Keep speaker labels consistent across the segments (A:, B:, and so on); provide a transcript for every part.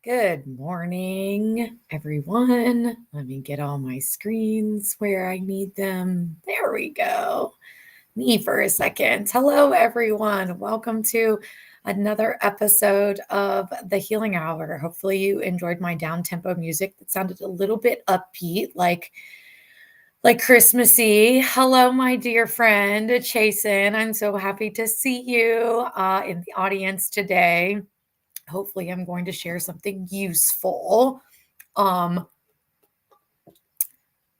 A: Good morning, everyone. Let me get all my screens where I need them. There we go. Me for a second. Hello, everyone. Welcome to another episode of the Healing Hour. Hopefully, you enjoyed my down tempo music that sounded a little bit upbeat, like Christmassy. Hello, my dear friend Chasen. I'm so happy to see you in the audience today. Hopefully, I'm going to share something useful. Um,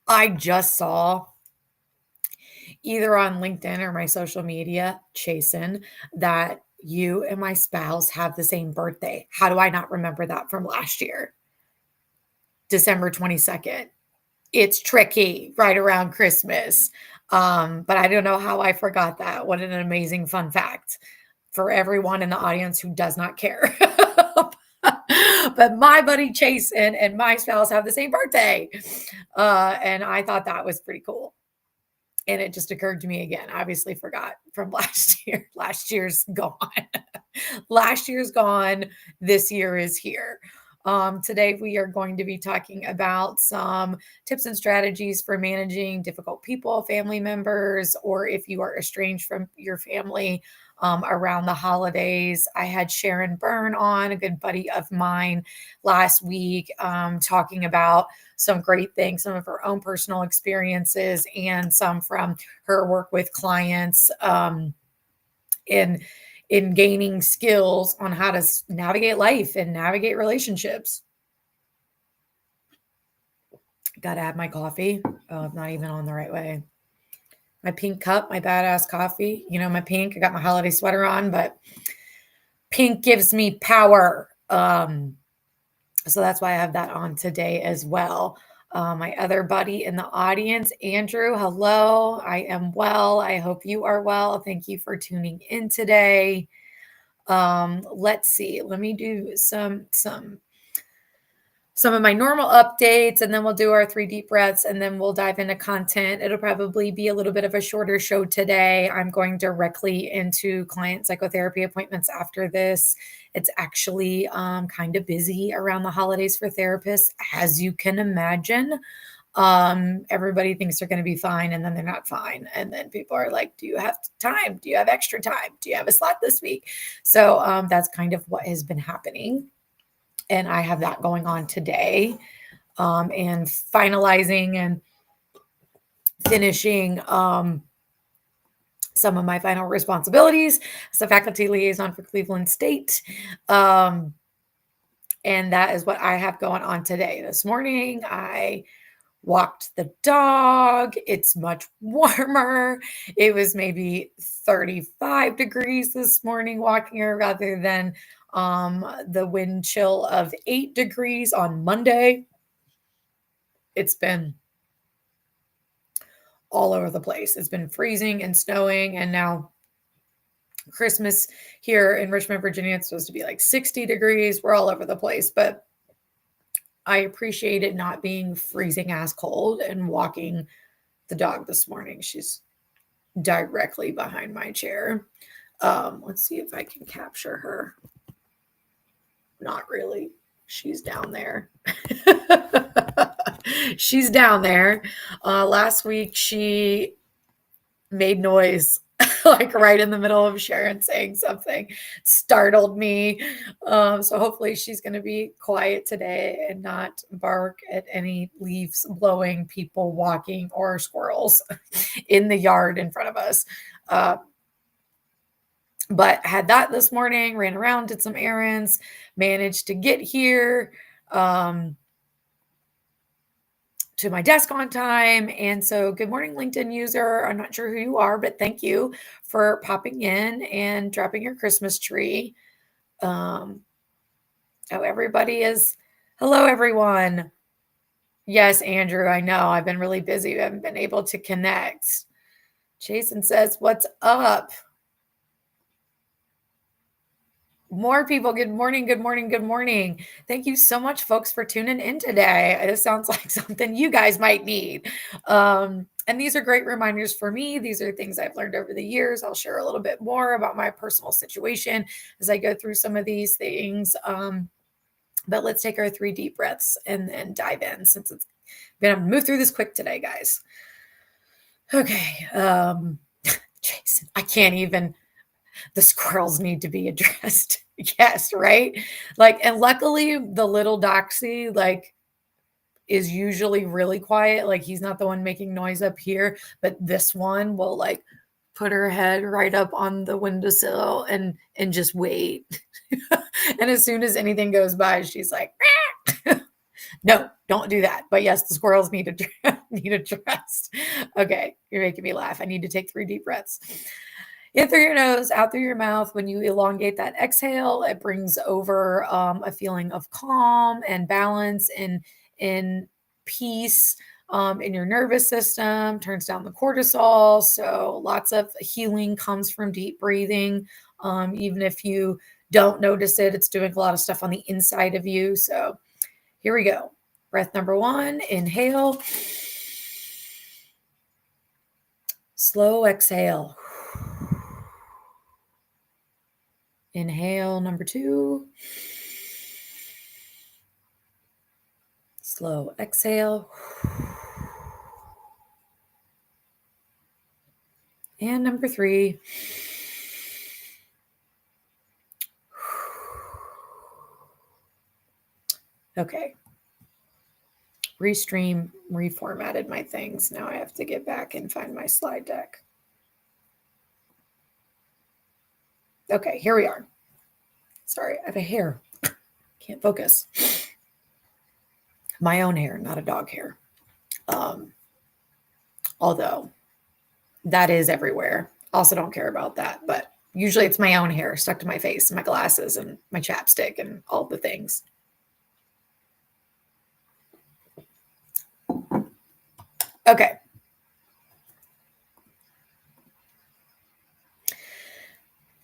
A: I just saw either on LinkedIn or my social media, Chasen, that you and my spouse have the same birthday. How do I not remember that from last year? December 22nd. It's tricky right around Christmas. But I don't know how I forgot that. What an amazing fun fact for everyone in the audience who does not care. But my buddy Chase and my spouse have the same birthday. And I thought that was pretty cool. And it just occurred to me again. I obviously forgot from last year. Last year's gone. Last year's gone. This year is here. Today, we are going to be talking about some tips and strategies for managing difficult people, family members, or if you are estranged from your family around the holidays. I had Sharon Byrne on, a good buddy of mine, last week, talking about some great things, some of her own personal experiences, and some from her work with clients in gaining skills on how to navigate life and navigate relationships. Got to have my coffee. Oh, I'm not even on the right way. My pink cup, my badass coffee. You know, my pink. I got my holiday sweater on, but pink gives me power. So that's why I have that on today as well. My other buddy in the audience, Andrew, hello. I am well. I hope you are well. Thank you for tuning in today. Let's see. Let me do some of my normal updates, and then we'll do our 3 deep breaths, and then we'll dive into content. It'll probably be a little bit of a shorter show today. I'm going directly into client psychotherapy appointments after this. It's actually kind of busy around the holidays for therapists, as you can imagine. Everybody thinks they're going to be fine, and then they're not fine. And then people are like, do you have time? Do you have extra time? Do you have a slot this week? So that's kind of what has been happening. And I have that going on today, and finalizing and finishing some of my final responsibilities as a faculty liaison for Cleveland State. And that is what I have going on today. This morning, I walked the dog. It's much warmer. It was maybe 35 degrees this morning walking her rather than the wind chill of 8 degrees on Monday. It's been all over the place. It's been freezing and snowing, and now Christmas here in Richmond, Virginia, it's supposed to be like 60 degrees. We're all over the place, but I appreciate it not being freezing ass cold and walking the dog this morning. She's directly behind my chair. Let's see if I can capture her. Not really. She's down there. She's down there. Last week, she made noise like right in the middle of Sharon saying something. Startled me. So hopefully she's going to be quiet today and not bark at any leaves blowing, people walking, or squirrels in the yard in front of us. But had that this morning, ran around, did some errands, managed to get here to my desk on time. And so good morning, LinkedIn user. I'm not sure who you are, but thank you for popping in and dropping your Christmas tree. Everybody is, hello, everyone. Yes, Andrew, I know I've been really busy. I haven't been able to connect. Jason says, what's up? More people. Good morning. Good morning. Good morning. Thank you so much, folks, for tuning in today. This sounds like something you guys might need. And these are great reminders for me. These are things I've learned over the years. I'll share a little bit more about my personal situation as I go through some of these things. But let's take our 3 deep breaths and then dive in, since it's going to move through this quick today, guys. Okay. Jason, I can't even, the squirrels need to be addressed. Yes, right? Like, and luckily the little Doxy, like, is usually really quiet. Like, he's not the one making noise up here, but this one will like put her head right up on the windowsill and just wait. And as soon as anything goes by, she's like, no, don't do that. But yes, the squirrels need addressed. Okay, you're making me laugh. I need to take 3 deep breaths. In through your nose, out through your mouth. When you elongate that exhale, it brings over a feeling of calm and balance and in peace in your nervous system, turns down the cortisol. So lots of healing comes from deep breathing. Even if you don't notice it, it's doing a lot of stuff on the inside of you. So here we go. Breath number 1, inhale. Slow exhale. Inhale, number 2. Slow exhale. And number 3. Okay. Restream reformatted my things. Now I have to get back and find my slide deck. Okay, here we are. Sorry, I have a hair. Can't focus. My own hair, not a dog hair. Although that is everywhere. Also don't care about that, but usually it's my own hair stuck to my face, my glasses and my chapstick and all the things. Okay.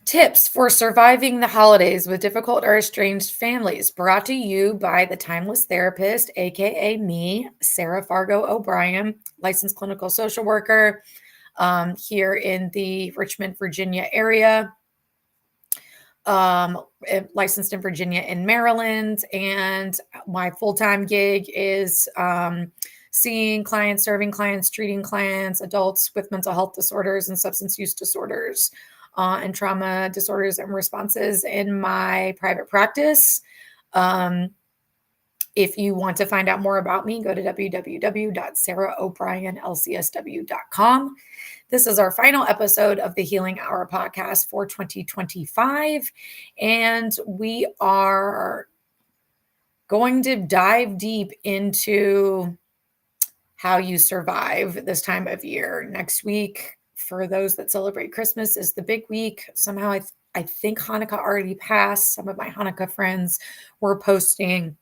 A: Tips for surviving the holidays with difficult or estranged families, brought to you by the Timeless Therapist, aka me, Sarah Fargo O'Brien, licensed clinical social worker here in the Richmond, Virginia area, licensed in Virginia and Maryland. And my full-time gig is seeing clients, serving clients, treating clients, adults with mental health disorders and substance use disorders. And trauma disorders and responses in my private practice. If you want to find out more about me, go to www.sarahobrienlcsw.com. This is our final episode of the Healing Hour podcast for 2025. And we are going to dive deep into how you survive this time of year. Next week, for those that celebrate Christmas, is the big week. Somehow I think Hanukkah already passed. Some of my Hanukkah friends were posting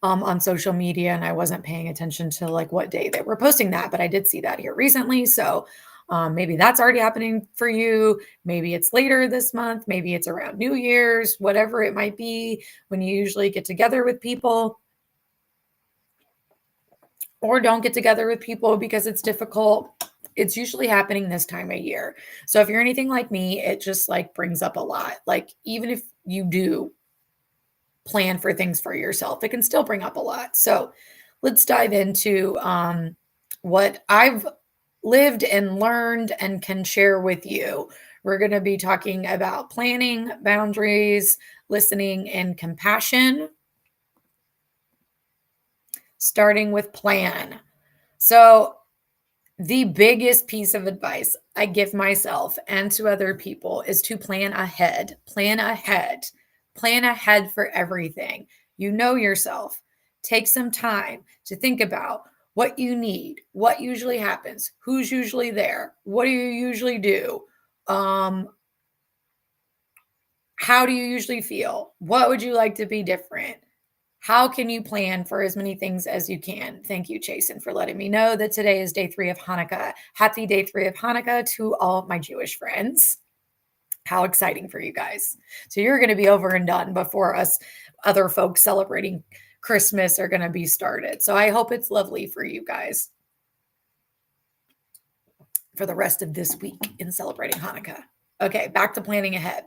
A: on social media, and I wasn't paying attention to like what day they were posting that, but I did see that here recently. So maybe that's already happening for you. Maybe it's later this month. Maybe it's around New Year's, whatever it might be, when you usually get together with people. Or don't get together with people because it's difficult. It's usually happening this time of year. So if you're anything like me, it just like brings up a lot. Like, even if you do plan for things for yourself, it can still bring up a lot. So let's dive into what I've lived and learned and can share with you. We're going to be talking about planning, boundaries, listening, and compassion. Starting with plan. So the biggest piece of advice I give myself and to other people is to plan ahead. Plan ahead. Plan ahead for everything. You know yourself. Take some time to think about what you need, what usually happens, who's usually there, what do you usually do, how do you usually feel, what would you like to be different. How can you plan for as many things as you can? Thank you, Jason, for letting me know that today is day 3 of Hanukkah. Happy day 3 of Hanukkah to all of my Jewish friends. How exciting for you guys. So you're going to be over and done before us other folks celebrating Christmas are going to be started. So I hope it's lovely for you guys for the rest of this week in celebrating Hanukkah. Okay, back to planning ahead.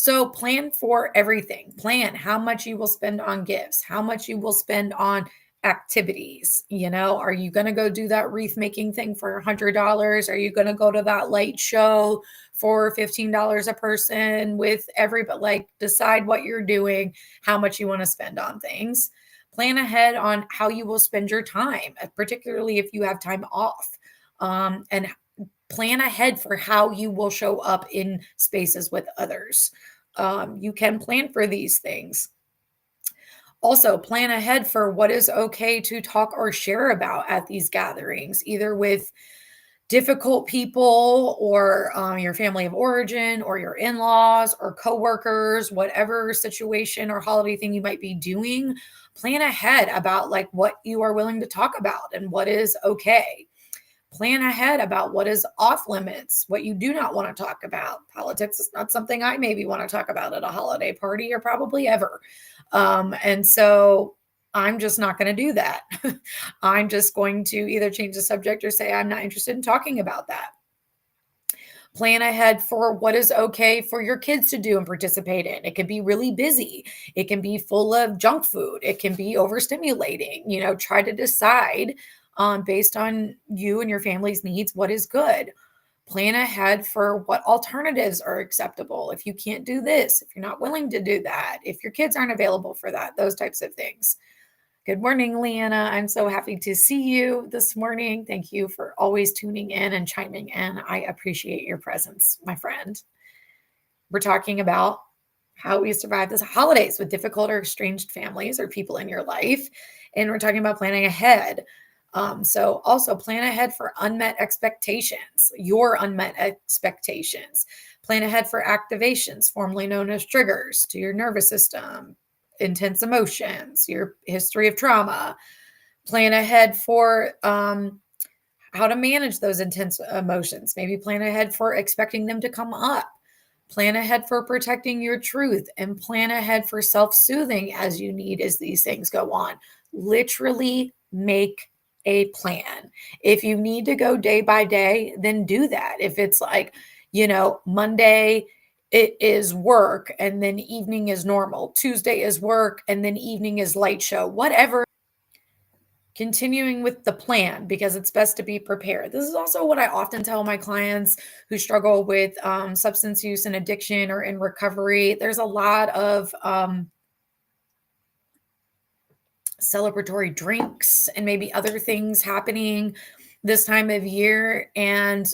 A: So plan for everything. Plan how much you will spend on gifts, how much you will spend on activities. Are you going to go do that wreath making thing for $100? Are you going to go to that light show for $15 a person with everybody? Like, decide what you're doing, how much you want to spend on things. Plan ahead on how you will spend your time, particularly if you have time off. And plan ahead for how you will show up in spaces with others. You can plan for these things. Also, plan ahead for what is okay to talk or share about at these gatherings, either with difficult people or your family of origin or your in-laws or coworkers, whatever situation or holiday thing you might be doing. Plan ahead about like what you are willing to talk about and what is okay. Plan ahead about what is off limits, what you do not want to talk about. Politics is not something I maybe want to talk about at a holiday party or probably ever. And so I'm just not going to do that. I'm just going to either change the subject or say I'm not interested in talking about that. Plan ahead for what is okay for your kids to do and participate in. It can be really busy. It can be full of junk food. It can be overstimulating. Try to decide based on you and your family's needs what is good. Plan ahead for what alternatives are acceptable. If you can't do this, if you're not willing to do that, if your kids aren't available for that, those types of things. Good morning, Leanna. I'm so happy to see you this morning. Thank you for always tuning in and chiming in. I appreciate your presence, my friend. We're talking about how we survive the holidays with difficult or estranged families or people in your life. And we're talking about planning ahead. So also plan ahead for unmet expectations, your unmet expectations. Plan ahead for activations, formerly known as triggers to your nervous system, intense emotions, your history of trauma. Plan ahead for how to manage those intense emotions. Maybe plan ahead for expecting them to come up. Plan ahead for protecting your truth and plan ahead for self-soothing as you need as these things go on. Literally make a plan. If you need to go day by day, then do that. If it's like, Monday it is work and then evening is normal. Tuesday is work and then evening is light show, whatever. Continuing with the plan because it's best to be prepared. This is also what I often tell my clients who struggle with substance use and addiction or in recovery. There's a lot of celebratory drinks and maybe other things happening this time of year. And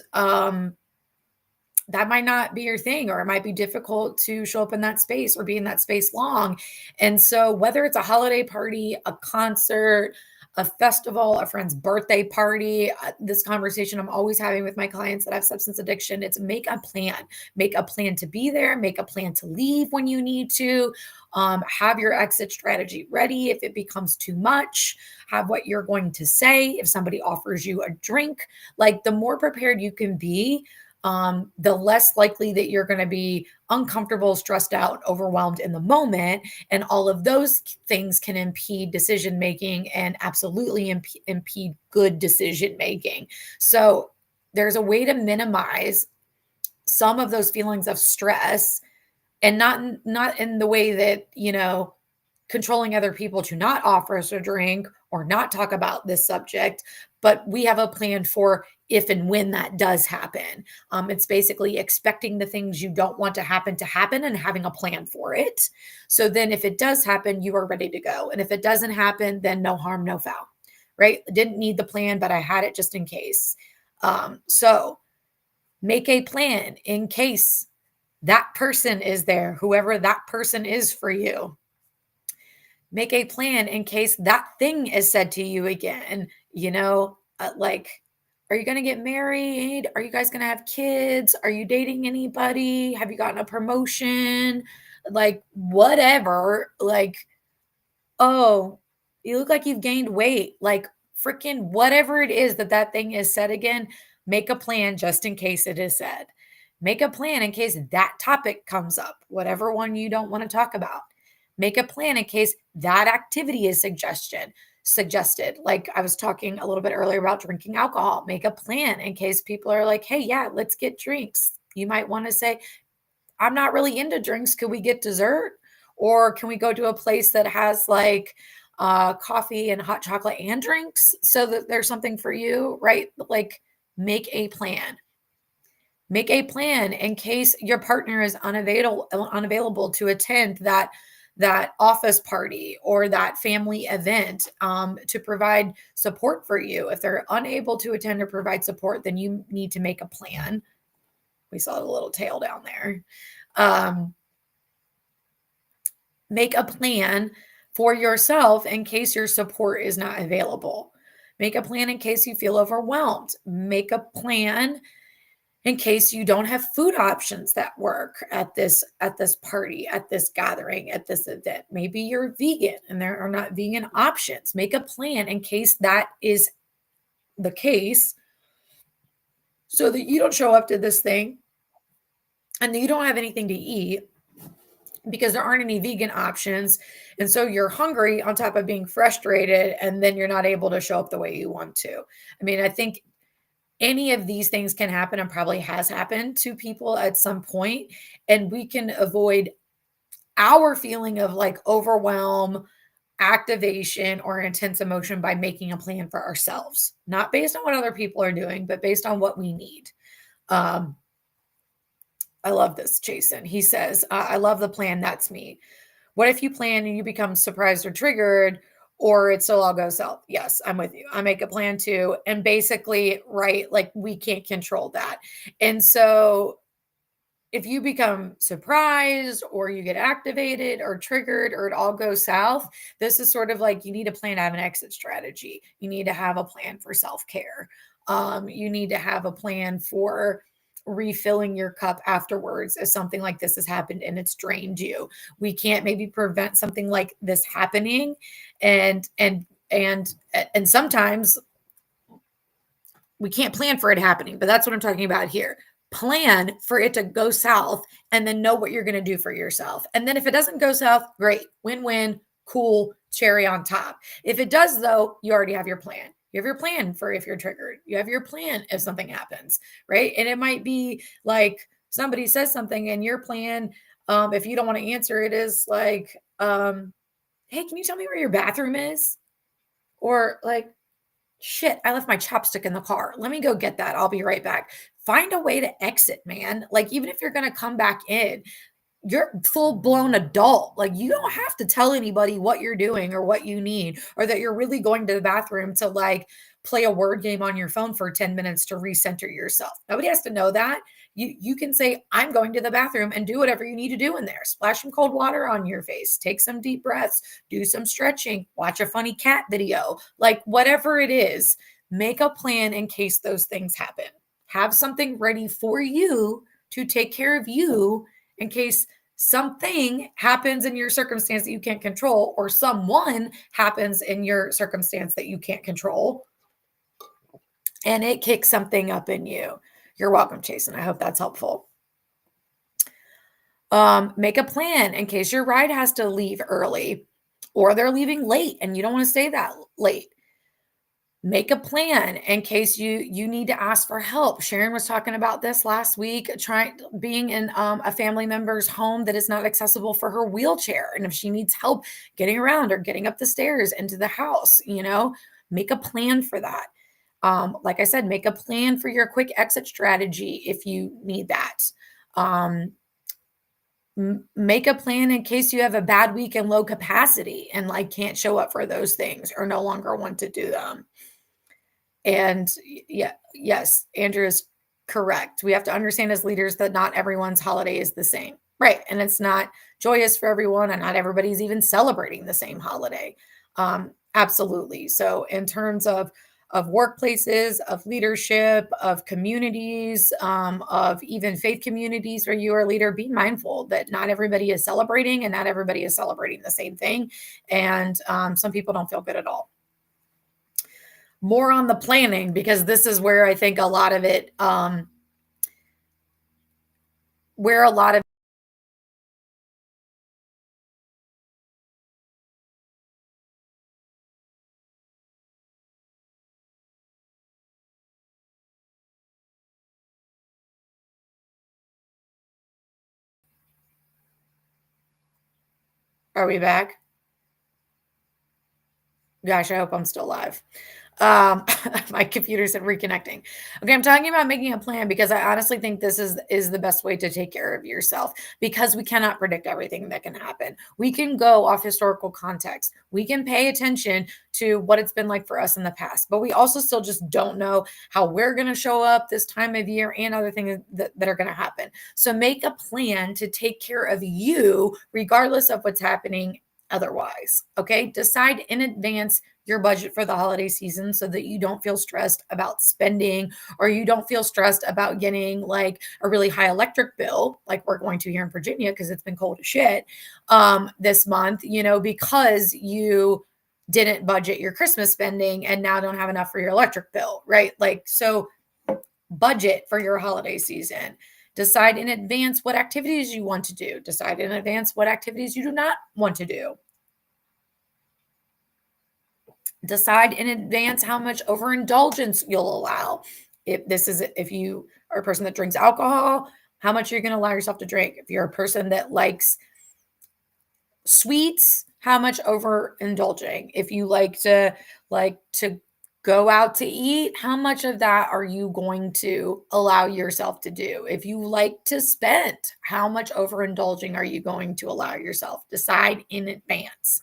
A: that might not be your thing, or it might be difficult to show up in that space or be in that space long. And so whether it's a holiday party, a concert, a festival, a friend's birthday party, this conversation I'm always having with my clients that have substance addiction, it's make a plan to be there, make a plan to leave when you need to, have your exit strategy ready. If it becomes too much, have what you're going to say. If somebody offers you a drink, like the more prepared you can be, the less likely that you're going to be uncomfortable, stressed out, overwhelmed in the moment. And all of those things can impede decision making and absolutely impede good decision making. So there's a way to minimize some of those feelings of stress, and not in the way that, controlling other people to not offer us a drink or not talk about this subject, but we have a plan for if and when that does happen. It's basically expecting the things you don't want to happen and having a plan for it. So then if it does happen, you are ready to go. And if it doesn't happen, then no harm, no foul, right? Didn't need the plan, but I had it just in case. So make a plan in case that person is there, whoever that person is for you. Make a plan in case that thing is said to you again, like, are you going to get married? Are you guys going to have kids? Are you dating anybody? Have you gotten a promotion? Like, whatever. Like, oh, you look like you've gained weight. Like, freaking whatever it is that thing is said again, make a plan just in case it is said. Make a plan in case that topic comes up, whatever one you don't want to talk about. Make a plan in case that activity is suggested. Like I was talking a little bit earlier about drinking alcohol. Make a plan in case people are like, hey, yeah, let's get drinks. You might want to say, I'm not really into drinks. Could we get dessert? Or can we go to a place that has like coffee and hot chocolate and drinks so that there's something for you, right? Like make a plan. Make a plan in case your partner is unavailable to attend that office party or that family event, to provide support for you. If they're unable to attend or provide support, then you need to make a plan. We saw the little tail down there. Make a plan for yourself in case your support is not available. Make a plan in case you feel overwhelmed. Make a plan in case you don't have food options that work at this party, at this gathering, at this event. Maybe you're vegan and there are not vegan options. Make a plan in case that is the case so that you don't show up to this thing and you don't have anything to eat because there aren't any vegan options. And so you're hungry on top of being frustrated, and then you're not able to show up the way you want to. I mean, I think any of these things can happen and probably has happened to people at some point, and we can avoid our feeling of like overwhelm, activation, or intense emotion by making a plan for ourselves, not based on what other people are doing, but based on what we need. I love this, Jason. He says, I love the plan. That's me. What if you plan and you become surprised or triggered, or it still all goes south? Yes, I'm with you. I make a plan too. And basically, right, like we can't control that. And so if you become surprised or you get activated or triggered or it all goes south, this is sort of like you need to plan out an exit strategy. You need to have a plan for self-care. You need to have a plan for refilling your cup afterwards if something like this has happened and it's drained you. We can't maybe prevent something like this happening, and sometimes we can't plan for it happening, but that's what I'm talking about here. Plan for it to go south and then know what you're going to do for yourself. And then if it doesn't go south, great, win-win, cool, cherry on top. If it does though, you already have your plan. You have your plan for if you're triggered. You have your plan if something happens, right? And it might be like somebody says something and your plan, if you don't want to answer it, is like, hey, can you tell me where your bathroom is? Or like, shit, I left my chopstick in the car. Let me go get that. I'll be right back. Find a way to exit, man. Like, even if you're going to come back in, you're full blown adult. Like, you don't have to tell anybody what you're doing or what you need, or that you're really going to the bathroom to like play a word game on your phone for 10 minutes to recenter yourself. Nobody has to know that. You can say, I'm going to the bathroom, and do whatever you need to do in there. Splash some cold water on your face, take some deep breaths, do some stretching, watch a funny cat video, like whatever it is, make a plan in case those things happen. Have something ready for you to take care of you in case something happens in your circumstance that you can't control, or someone happens in your circumstance that you can't control, and it kicks something up in you. You're welcome, Jason. I hope that's helpful. Make a plan in case your ride has to leave early or they're leaving late and you don't want to stay that late. Make a plan in case you need to ask for help. Sharon was talking about this last week, being in a family member's home that is not accessible for her wheelchair. And if she needs help getting around or getting up the stairs into the house, make a plan for that. Like I said, make a plan for your quick exit strategy if you need that. Make a plan in case you have a bad week and low capacity and like can't show up for those things or no longer want to do them. And yes, Andrew is correct. We have to understand as leaders that not everyone's holiday is the same. Right. And it's not joyous for everyone, and not everybody's even celebrating the same holiday. Absolutely. So in terms of workplaces, of leadership, of communities, of even faith communities where you are a leader, be mindful that not everybody is celebrating, and not everybody is celebrating the same thing. And some people don't feel good at all. More on the planning, because this is where I think a lot of it, where a lot of Are we back? Gosh, I hope I'm still live. My computer said reconnecting. Okay, I'm talking about making a plan because I honestly think this is the best way to take care of yourself because we cannot predict everything that can happen. We can go off historical context. We can pay attention to what it's been like for us in the past, but we also still just don't know how we're going to show up this time of year and other things that are going to happen. So make a plan to take care of you regardless of what's happening otherwise. Okay. Decide in advance your budget for the holiday season so that you don't feel stressed about spending or you don't feel stressed about getting like a really high electric bill, like we're going to here in Virginia because it's been cold as shit this month, because you didn't budget your Christmas spending and now don't have enough for your electric bill, right? Like, so budget for your holiday season. Decide in advance what activities you want to do. Decide in advance what activities you do not want to do. Decide in advance how much overindulgence you'll allow. If you are a person that drinks alcohol, how much you're going to allow yourself to drink. If you're a person that likes sweets, how much overindulging. If you like to go out to eat, how much of that are you going to allow yourself to do? If you like to spend, how much overindulging are you going to allow yourself? Decide in advance.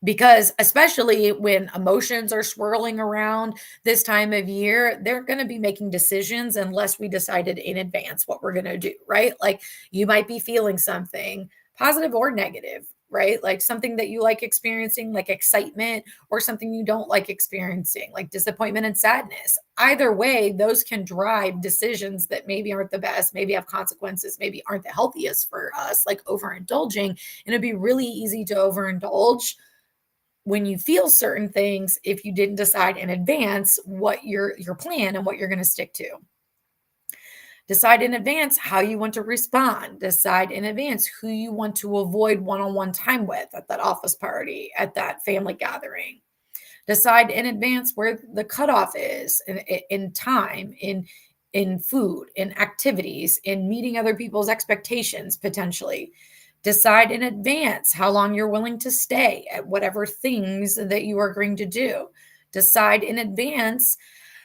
A: Because especially when emotions are swirling around this time of year, they're going to be making decisions unless we decided in advance what we're going to do, right? Like you might be feeling something positive or negative, right? Like something that you like experiencing, like excitement, or something you don't like experiencing, like disappointment and sadness. Either way, those can drive decisions that maybe aren't the best, maybe have consequences, maybe aren't the healthiest for us, like overindulging. And it'd be really easy to overindulge when you feel certain things if you didn't decide in advance what your plan and what you're going to stick to. Decide in advance how you want to respond. Decide in advance who you want to avoid one-on-one time with at that office party, at that family gathering. Decide in advance where the cutoff is in time, in food, in activities, in meeting other people's expectations potentially. Decide in advance how long you're willing to stay at whatever things that you are going to do. Decide in advance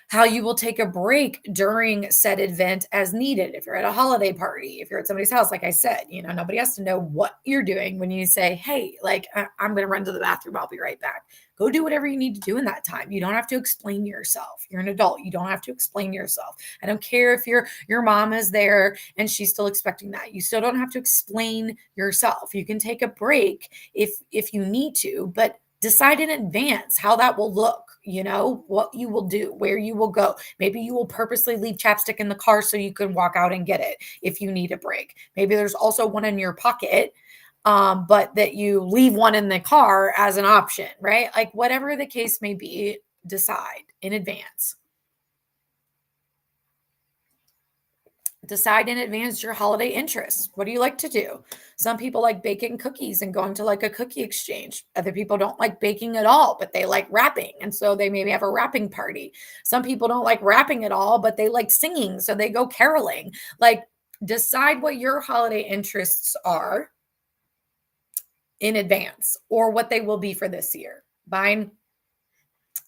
A: how you will take a break during said event as needed. If you're at a holiday party, if you're at somebody's house, like I said, nobody has to know what you're doing when you say, hey, like, I'm going to run to the bathroom. I'll be right back. Go do whatever you need to do in that time. You don't have to explain yourself. You're an adult. You don't have to explain yourself. I don't care if your mom is there and she's still expecting that. You still don't have to explain yourself. You can take a break if you need to, but decide in advance how that will look, what you will do, where you will go. Maybe you will purposely leave chapstick in the car so you can walk out and get it if you need a break. Maybe there's also one in your pocket, but that you leave one in the car as an option, right? Like whatever the case may be, decide in advance. Decide in advance your holiday interests. What do you like to do? Some people like baking cookies and going to like a cookie exchange. Other people don't like baking at all, but they like rapping. And so they maybe have a rapping party. Some people don't like rapping at all, but they like singing. So they go caroling. Like decide what your holiday interests are in advance or what they will be for this year.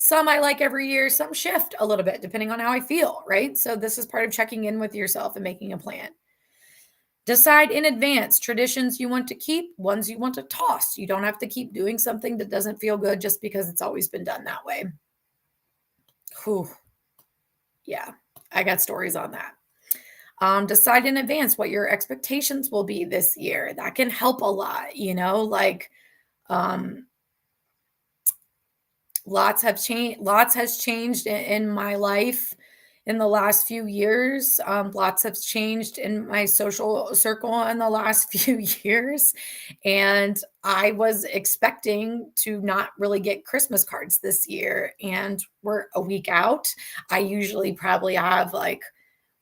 A: Some I like every year, some shift a little bit depending on how I feel, right? So this is part of checking in with yourself and making a plan. Decide in advance traditions you want to keep, ones you want to toss. You don't have to keep doing something that doesn't feel good just because it's always been done that way. Whew. Yeah, I got stories on that. Decide in advance what your expectations will be this year. That can help a lot, lots has changed in my life in the last few years. Lots has changed in my social circle in the last few years. And I was expecting to not really get Christmas cards this year. And we're a week out. I usually probably have like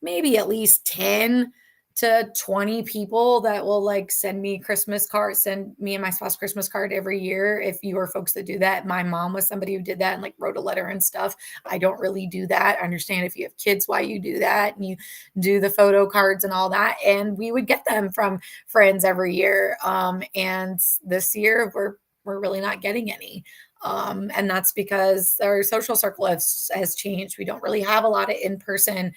A: maybe at least 10 to 20 people that will like send me Christmas cards, send me and my spouse Christmas card every year. If you are folks that do that, my mom was somebody who did that and like wrote a letter and stuff. I don't really do that. I understand if you have kids, why you do that and you do the photo cards and all that. And we would get them from friends every year. And this year we're really not getting any. And that's because our social circle has changed. We don't really have a lot of in-person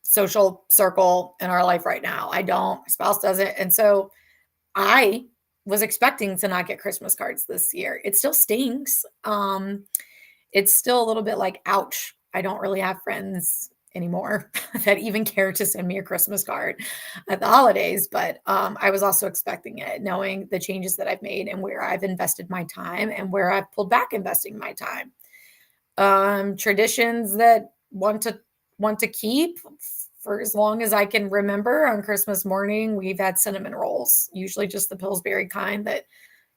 A: social circle in our life right now. I don't, my spouse doesn't. And so I was expecting to not get Christmas cards this year. It still stings. It's still a little bit like, ouch, I don't really have friends anymore that even care to send me a Christmas card at the holidays. But I was also expecting it, knowing the changes that I've made and where I've invested my time and where I've pulled back investing my time. Traditions that want to keep for as long as I can remember. On Christmas morning, we've had cinnamon rolls, usually just the Pillsbury kind that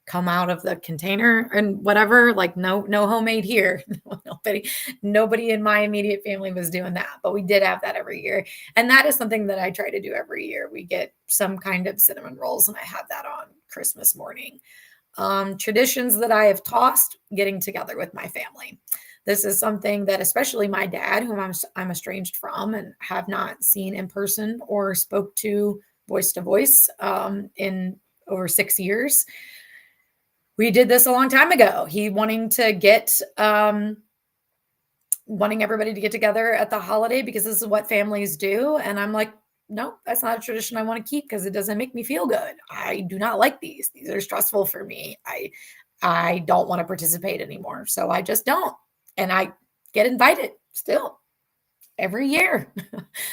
A: come out of the container and whatever. Like no homemade here. Nobody in my immediate family was doing that, but we did have that every year. And that is something that I try to do every year. We get some kind of cinnamon rolls and I have that on Christmas morning. Traditions that I have tossed, getting together with my family. This is something that especially my dad, whom I'm estranged from and have not seen in person or spoke to voice in over 6 years. We did this a long time ago. He wanting everybody to get together at the holiday because this is what families do. And I'm like, no, that's not a tradition I want to keep because it doesn't make me feel good. I do not like these. These are stressful for me. I don't want to participate anymore. So I just don't. And I get invited still every year.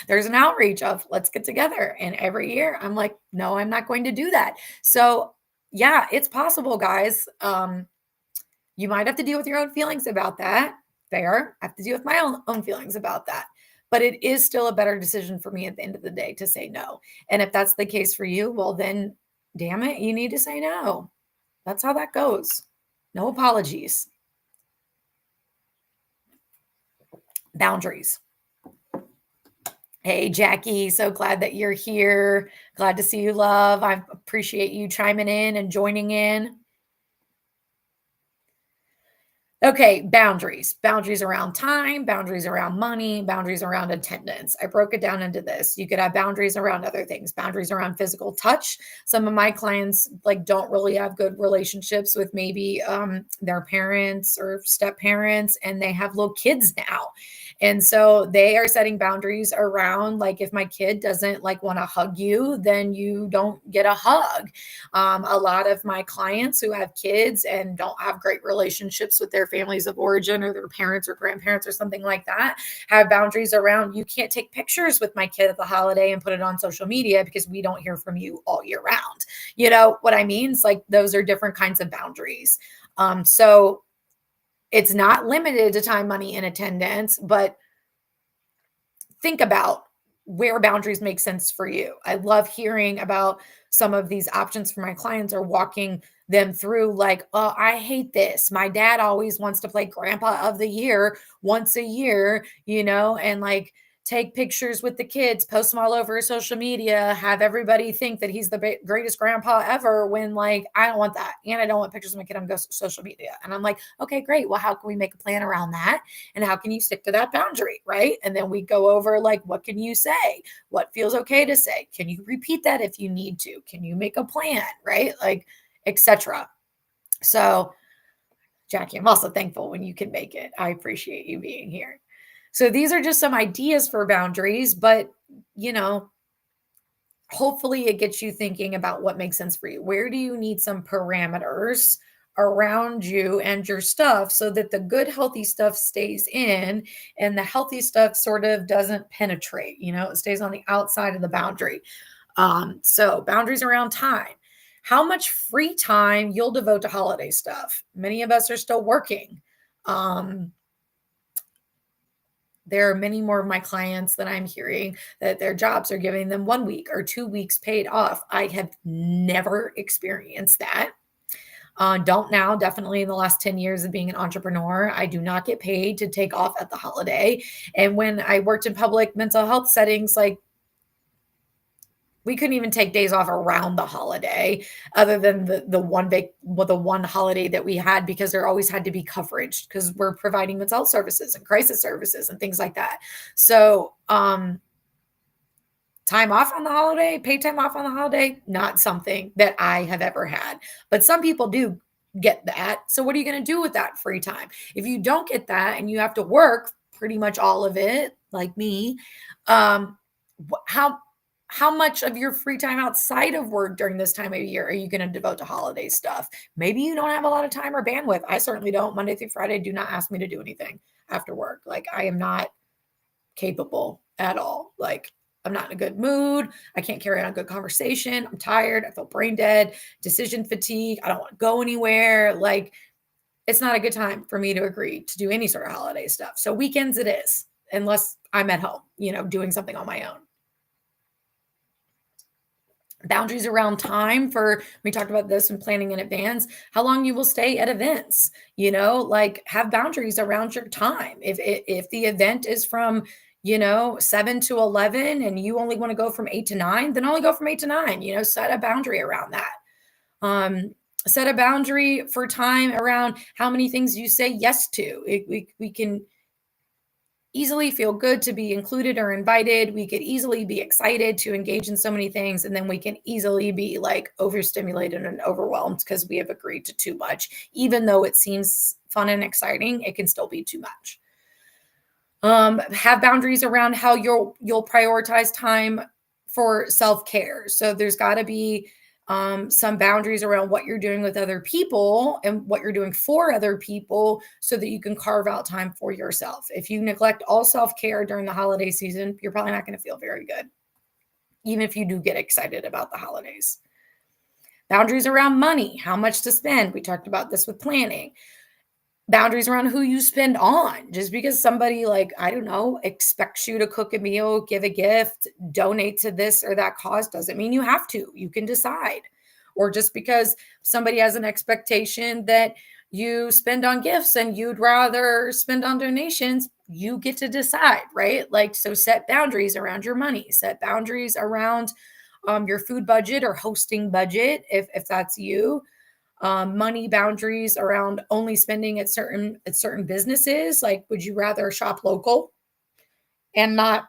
A: There's an outreach of let's get together. And every year I'm like, no, I'm not going to do that. So yeah, it's possible, guys. You might have to deal with your own feelings about that. Fair. I have to deal with my own feelings about that. But it is still a better decision for me at the end of the day to say no. And if that's the case for you, well, then damn it, you need to say no. That's how that goes. No apologies. Boundaries. Hey, Jackie, so glad that you're here. Glad to see you, love. I appreciate you chiming in and joining in. Okay, boundaries. Boundaries around time, boundaries around money, boundaries around attendance. I broke it down into this. You could have boundaries around other things, boundaries around physical touch. Some of my clients like don't really have good relationships with maybe their parents or step parents, and they have little kids now. And so they are setting boundaries around like if my kid doesn't like want to hug you, then you don't get a hug. A lot of my clients who have kids and don't have great relationships with their families of origin or their parents or grandparents or something like that have boundaries around you can't take pictures with my kid at the holiday and put it on social media because we don't hear from you all year round. You know what I mean? It's like those are different kinds of boundaries. So it's not limited to time, money, and attendance, but think about where boundaries make sense for you. I love hearing about some of these options for my clients or walking them through like, oh, I hate this. My dad always wants to play grandpa of the year once a year, and like take pictures with the kids, post them all over social media, have everybody think that he's the greatest grandpa ever when like, I don't want that. And I don't want pictures of my kid on social media. And I'm like, okay, great. Well, how can we make a plan around that? And how can you stick to that boundary? Right. And then we go over like, what can you say? What feels okay to say? Can you repeat that if you need to? Can you make a plan? Right. Like, etc. So Jackie, I'm also thankful when you can make it. I appreciate you being here. So these are just some ideas for boundaries, but hopefully it gets you thinking about what makes sense for you. Where do you need some parameters around you and your stuff so that the good, healthy stuff stays in and the healthy stuff sort of doesn't penetrate, it stays on the outside of the boundary. So boundaries around time. How much free time you'll devote to holiday stuff. Many of us are still working. There are many more of my clients that I'm hearing that their jobs are giving them 1 week or 2 weeks paid off. I have never experienced that. Don't now, definitely in the last 10 years of being an entrepreneur, I do not get paid to take off at the holiday. And when I worked in public mental health settings, like We couldn't even take days off around the holiday other than the one holiday that we had because there always had to be coverage because we're providing mental health services and crisis services and things like that. So, time off on the holiday, paid time off on the holiday, not something that I have ever had. But some people do get that. So what are you going to do with that free time? If you don't get that and you have to work pretty much all of it, like me, um, how much of your free time outside of work during this time of year are you going to devote to holiday stuff? Maybe you don't have a lot of time or bandwidth. I certainly don't. Monday through Friday, do not ask me to do anything after work. Like I am not capable at all. Like I'm not in a good mood. I can't carry on a good conversation. I'm tired. I feel brain dead, decision fatigue. I don't want to go anywhere. Like it's not a good time for me to agree to do any sort of holiday stuff. So weekends it is, unless I'm at home, doing something on my own. Boundaries around time for we talked about this when planning in advance, how long you will stay at events, like have boundaries around your time. If the event is from 7 to 11 and you only want to go from 8 to 9, then only go from 8 to 9. Set a boundary around that. Set a boundary for time around how many things you say yes to. We can easily feel good to be included or invited. We could easily be excited to engage in so many things. And then we can easily be like overstimulated and overwhelmed because we have agreed to too much. Even though it seems fun and exciting, it can still be too much. Have boundaries around how you'll prioritize time for self-care. So there's got to be some boundaries around what you're doing with other people and what you're doing for other people so that you can carve out time for yourself. If you neglect all self-care during the holiday season, you're probably not going to feel very good, even if you do get excited about the holidays. Boundaries around money, how much to spend. We talked about this with planning. Boundaries around who you spend on. Just because somebody I don't know, expects you to cook a meal, give a gift, donate to this or that cause doesn't mean you have to. You can decide. Or just because somebody has an expectation that you spend on gifts and you'd rather spend on donations, you get to decide, right? So set boundaries around your money, set boundaries around your food budget or hosting budget if that's you. Money boundaries around only spending at certain businesses. Like, would you rather shop local and not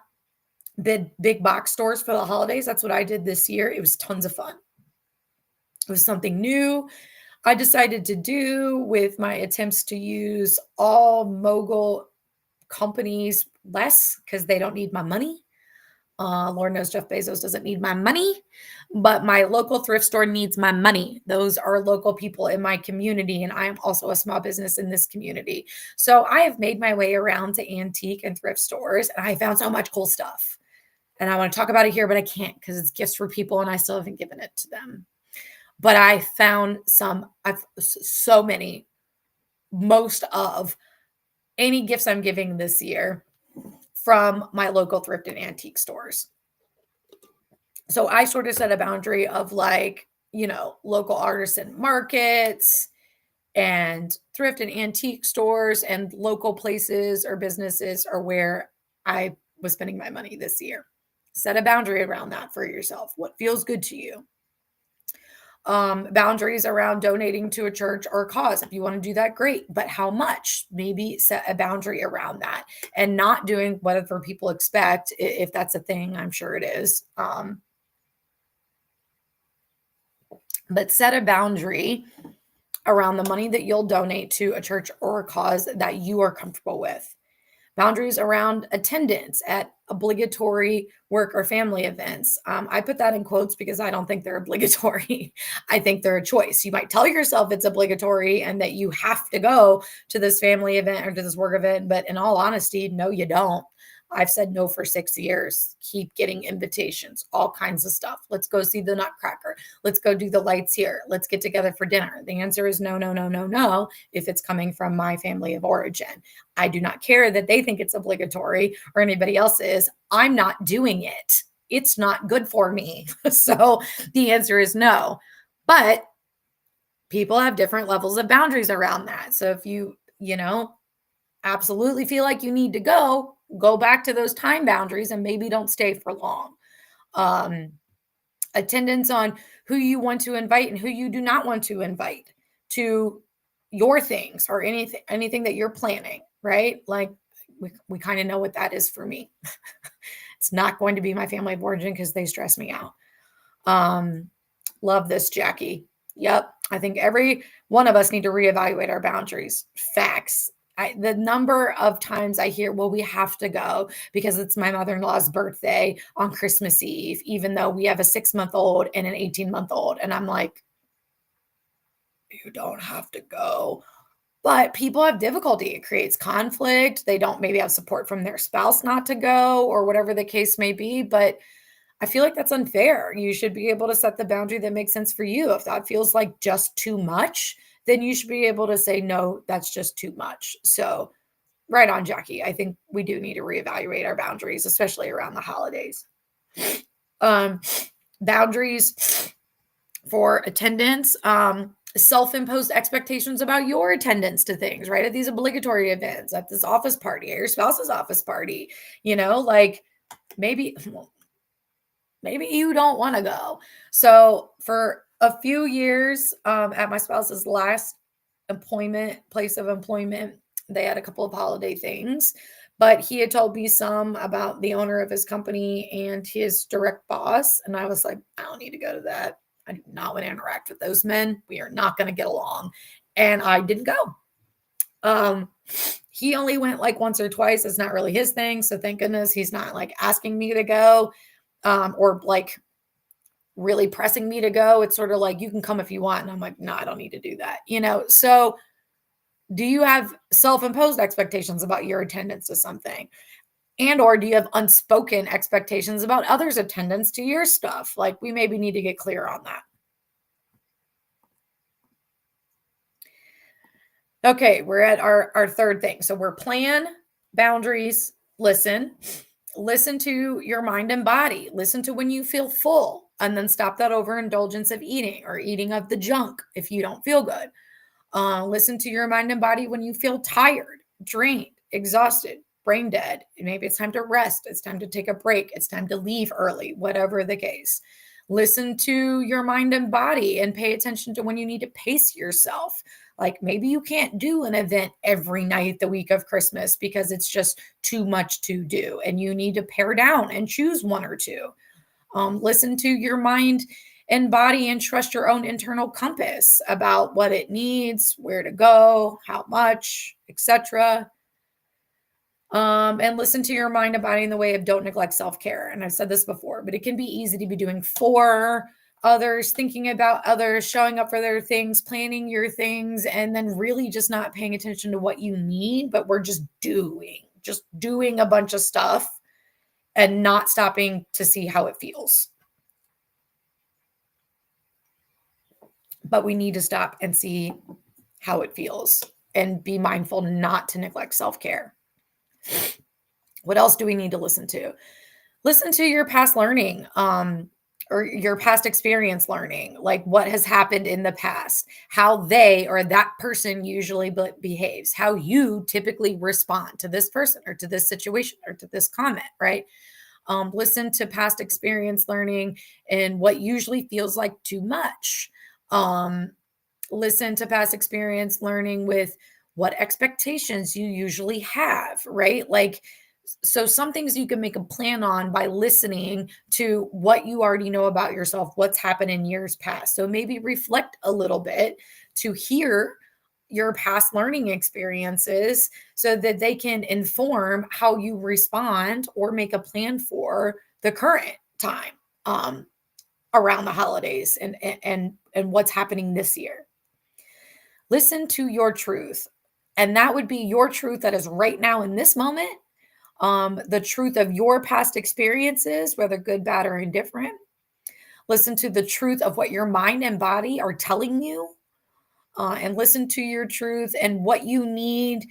A: big box stores for the holidays? That's what I did this year. It was tons of fun. It was something new I decided to do with my attempts to use all mogul companies less because they don't need my money. Lord knows Jeff Bezos doesn't need my money, but my local thrift store needs my money. Those are local people in my community, and I am also a small business in this community. So I have made my way around to antique and thrift stores, and I found so much cool stuff. And I want to talk about it here, but I can't because it's gifts for people, and I still haven't given it to them. But I found so many, most of any gifts I'm giving this year from my local thrift and antique stores. So I sort of set a boundary of local artisan markets and thrift and antique stores and local places or businesses are where I was spending my money this year. Set a boundary around that for yourself. What feels good to you? Boundaries around donating to a church or a cause. If you want to do that, great. But how much? Maybe set a boundary around that and not doing whatever people expect. If that's a thing, I'm sure it is. But set a boundary around the money that you'll donate to a church or a cause that you are comfortable with. Boundaries around attendance at obligatory work or family events. I put that in quotes because I don't think they're obligatory. I think they're a choice. You might tell yourself it's obligatory and that you have to go to this family event or to this work event, but in all honesty, no, you don't. I've said no for 6 years. Keep getting invitations, all kinds of stuff. Let's go see the Nutcracker. Let's go do the lights here. Let's get together for dinner. The answer is no, no, no, no, no, if it's coming from my family of origin. I do not care that they think it's obligatory or anybody else is. I'm not doing it. It's not good for me. So the answer is no. But people have different levels of boundaries around that. So if you absolutely feel like you need to go back to those time boundaries and maybe don't stay for long. attendance on who you want to invite and who you do not want to invite to your things or anything that you're planning, right? Like we kind of know what that is for me. It's not going to be my family of origin because they stress me out. Love this, Jackie. Yep. I think every one of us need to reevaluate our boundaries. Facts. The number of times I hear, well, we have to go because it's my mother-in-law's birthday on Christmas Eve, even though we have a 6-month-old and an 18-month-old. And I'm like, you don't have to go. But people have difficulty. It creates conflict. They don't maybe have support from their spouse not to go or whatever the case may be. But I feel like that's unfair. You should be able to set the boundary that makes sense for you. If that feels like just too much, then you should be able to say, no, that's just too much. So right on, Jackie. I think we do need to reevaluate our boundaries, especially around the holidays. Boundaries for attendance, self-imposed expectations about your attendance to things, right? At these obligatory events, at this office party, at your spouse's office party, like maybe you don't want to go. So for a few years, at my spouse's last place of employment, they had a couple of holiday things, but he had told me some about the owner of his company and his direct boss. And I was like, I don't need to go to that. I do not want to interact with those men. We are not going to get along. And I didn't go. He only went like once or twice. It's not really his thing. So thank goodness he's not like asking me to go, or like really pressing me to go. It's sort of like, you can come if you want. And I'm like, no, I don't need to do that. So do you have self-imposed expectations about your attendance to something? Or do you have unspoken expectations about others' attendance to your stuff? Like, we maybe need to get clear on that. Okay, we're at our third thing. So we're plan, boundaries, listen to your mind and body. Listen to when you feel full, and then stop that overindulgence of eating or eating of the junk if you don't feel good. Listen to your mind and body when you feel tired, drained, exhausted, brain dead. Maybe it's time to rest. It's time to take a break. It's time to leave early, whatever the case. Listen to your mind and body and pay attention to when you need to pace yourself. Like maybe you can't do an event every night the week of Christmas because it's just too much to do and you need to pare down and choose one or two. Listen to your mind and body and trust your own internal compass about what it needs, where to go, how much, etc. And listen to your mind and body in the way of don't neglect self-care. And I've said this before, but it can be easy to be doing for others, thinking about others, showing up for their things, planning your things, and then really just not paying attention to what you need, but we're just doing a bunch of stuff and not stopping to see how it feels. But we need to stop and see how it feels and be mindful not to neglect self-care. What else do we need to listen to? Listen to your past learning, or your past experience learning, like what has happened in the past, how they or that person usually behaves, how you typically respond to this person or to this situation or to this comment, right? Listen to past experience learning and what usually feels like too much. Listen to past experience learning with what expectations you usually have, right? Like, so some things you can make a plan on by listening to what you already know about yourself, what's happened in years past. So maybe reflect a little bit to hear your past learning experiences so that they can inform how you respond or make a plan for the current time around the holidays and what's happening this year. Listen to your truth. And that would be your truth that is right now in this moment. The truth of your past experiences, whether good, bad, or indifferent. Listen to the truth of what your mind and body are telling you, and listen to your truth and what you need,